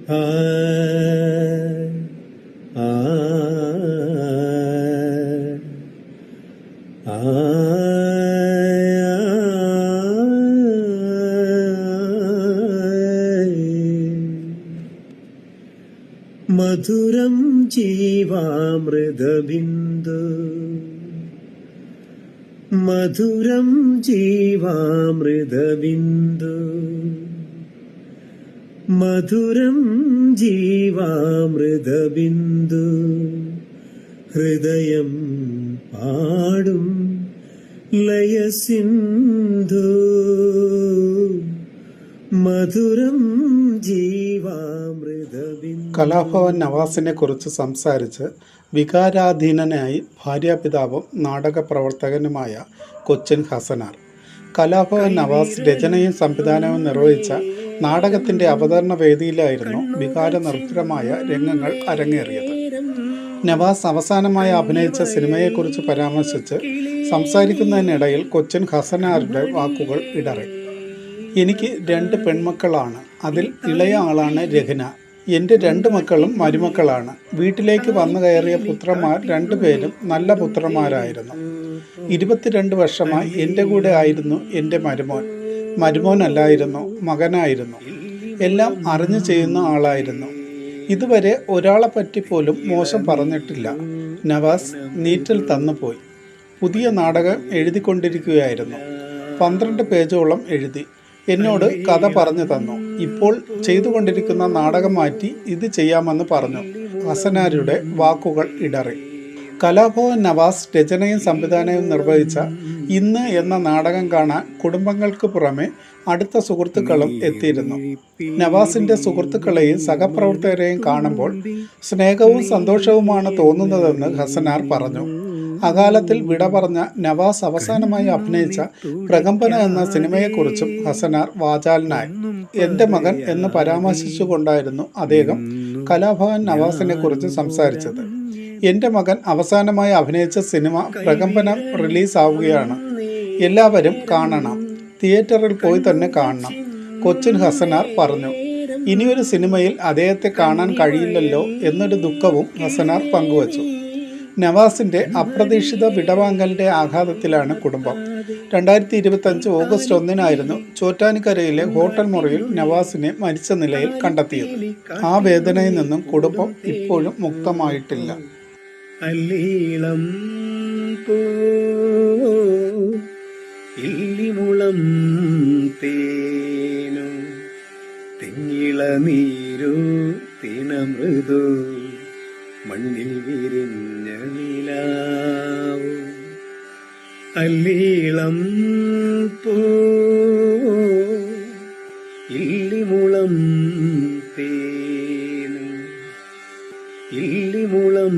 ആ ആ ആ മധുരം ജീവാമൃതബിന്ദു മധുരം ജീവാമൃതബിന്ദു മധുരം ജീവാമൃതബിന്ദു ഹൃദയം പാടും ലയസിന്ധു മധുരം ജീവാമൃതബിന്ദു. കലാഭവൻ നവാസിനെ കുറിച്ച് സംസാരിച്ച് വികാരാധീനനായി ഭാര്യാപിതാവും നാടക പ്രവർത്തകനുമായ കൊച്ചിൻ ഹസനാർ. കലാഭവൻ നവാസ് രചനയും സംവിധാനവും നിർവഹിച്ച നാടകത്തിൻ്റെ അവതരണ വേദിയിലായിരുന്നു വികാരനിർഭരമായ രംഗങ്ങൾ അരങ്ങേറിയത്. നവാസ് അവസാനമായി അഭിനയിച്ച സിനിമയെക്കുറിച്ച് പരാമർശിച്ച് സംസാരിക്കുന്നതിനിടയിൽ കൊച്ചിൻ ഹസനാരുടെ വാക്കുകൾ ഇടറി. എനിക്ക് 2 പെൺമക്കളാണ്. അതിൽ ഇളയ ആളാണ് രഹ്ന. എൻ്റെ 2 മക്കളും മരുമക്കളാണ്. വീട്ടിലേക്ക് വന്നു കയറിയ പുത്രന്മാർ 2 പേരും നല്ല പുത്രന്മാരായിരുന്നു. 22 വർഷമായി എൻ്റെ കൂടെ ആയിരുന്നു എൻ്റെ മരുമോനല്ലായിരുന്നു, മകനായിരുന്നു. എല്ലാം അറിഞ്ഞു ചെയ്യുന്ന ആളായിരുന്നു. ഇതുവരെ ഒരാളെ പറ്റി പോലും മോശം പറഞ്ഞിട്ടില്ല. നവാസ് നീറ്റിൽ തന്നുപോയി. പുതിയ നാടകം എഴുതിക്കൊണ്ടിരിക്കുകയായിരുന്നു. 12 പേജോളം എഴുതി. എന്നോട് കഥ പറഞ്ഞു തന്നു. ഇപ്പോൾ ചെയ്തുകൊണ്ടിരിക്കുന്ന നാടകം മാറ്റി ഇത് ചെയ്യാമെന്ന് പറഞ്ഞു. ഹസനാരുടെ വാക്കുകൾ ഇടറി. കലാഭവൻ നവാസ് രചനയും സംവിധാനവും നിർവഹിച്ച ഇന്ന് എന്ന നാടകം കാണാൻ കുടുംബങ്ങൾക്ക് പുറമെ അടുത്ത സുഹൃത്തുക്കളും എത്തിയിരുന്നു. നവാസിന്റെ സുഹൃത്തുക്കളെയും സഹപ്രവർത്തകരെയും കാണുമ്പോൾ സ്നേഹവും സന്തോഷവുമാണ് തോന്നുന്നതെന്ന് ഹസനാർ പറഞ്ഞു. അകാലത്തിൽ വിട പറഞ്ഞ നവാസ് അവസാനമായി അഭിനയിച്ച പ്രകമ്പന എന്ന സിനിമയെക്കുറിച്ചും ഹസനാർ വാചാലനായി. എൻ്റെ മകൻ എന്ന് പരാമർശിച്ചുകൊണ്ടായിരുന്നു അദ്ദേഹം കലാഭവൻ നവാസിനെ കുറിച്ച് സംസാരിച്ചത്. എൻ്റെ മകൻ അവസാനമായി അഭിനയിച്ച സിനിമ പ്രകമ്പനം റിലീസാവുകയാണ്. എല്ലാവരും കാണണം. തിയേറ്ററിൽ പോയി തന്നെ കാണണം, കൊച്ചിൻ ഹസനാർ പറഞ്ഞു. ഇനിയൊരു സിനിമയിൽ അദ്ദേഹത്തെ കാണാൻ കഴിയില്ലല്ലോ എന്നൊരു ദുഃഖവും ഹസനാർ പങ്കുവച്ചു. നവാസിന്റെ അപ്രതീക്ഷിത വിടവാങ്ങലിന്റെ ആഘാതത്തിലാണ് കുടുംബം. 2025 ഓഗസ്റ്റ് 1 ചോറ്റാനിക്കരയിലെ ഹോട്ടൽ മുറിയിൽ നവാസിനെ മരിച്ച നിലയിൽ കണ്ടെത്തിയത്. ആ വേദനയിൽ നിന്നും കുടുംബം ഇപ്പോഴും മുക്തമായിട്ടില്ല. അല്ലീളം പോ ഇല്ലിമുളം തേനു തെങ്ങിളനീരു തിനമൃദു മണ്ണിൽ വിരിഞ്ഞ നിലാവു. അല്ലീളം പോ ഇല്ലിമുളം തേനു ഇല്ലിമുളം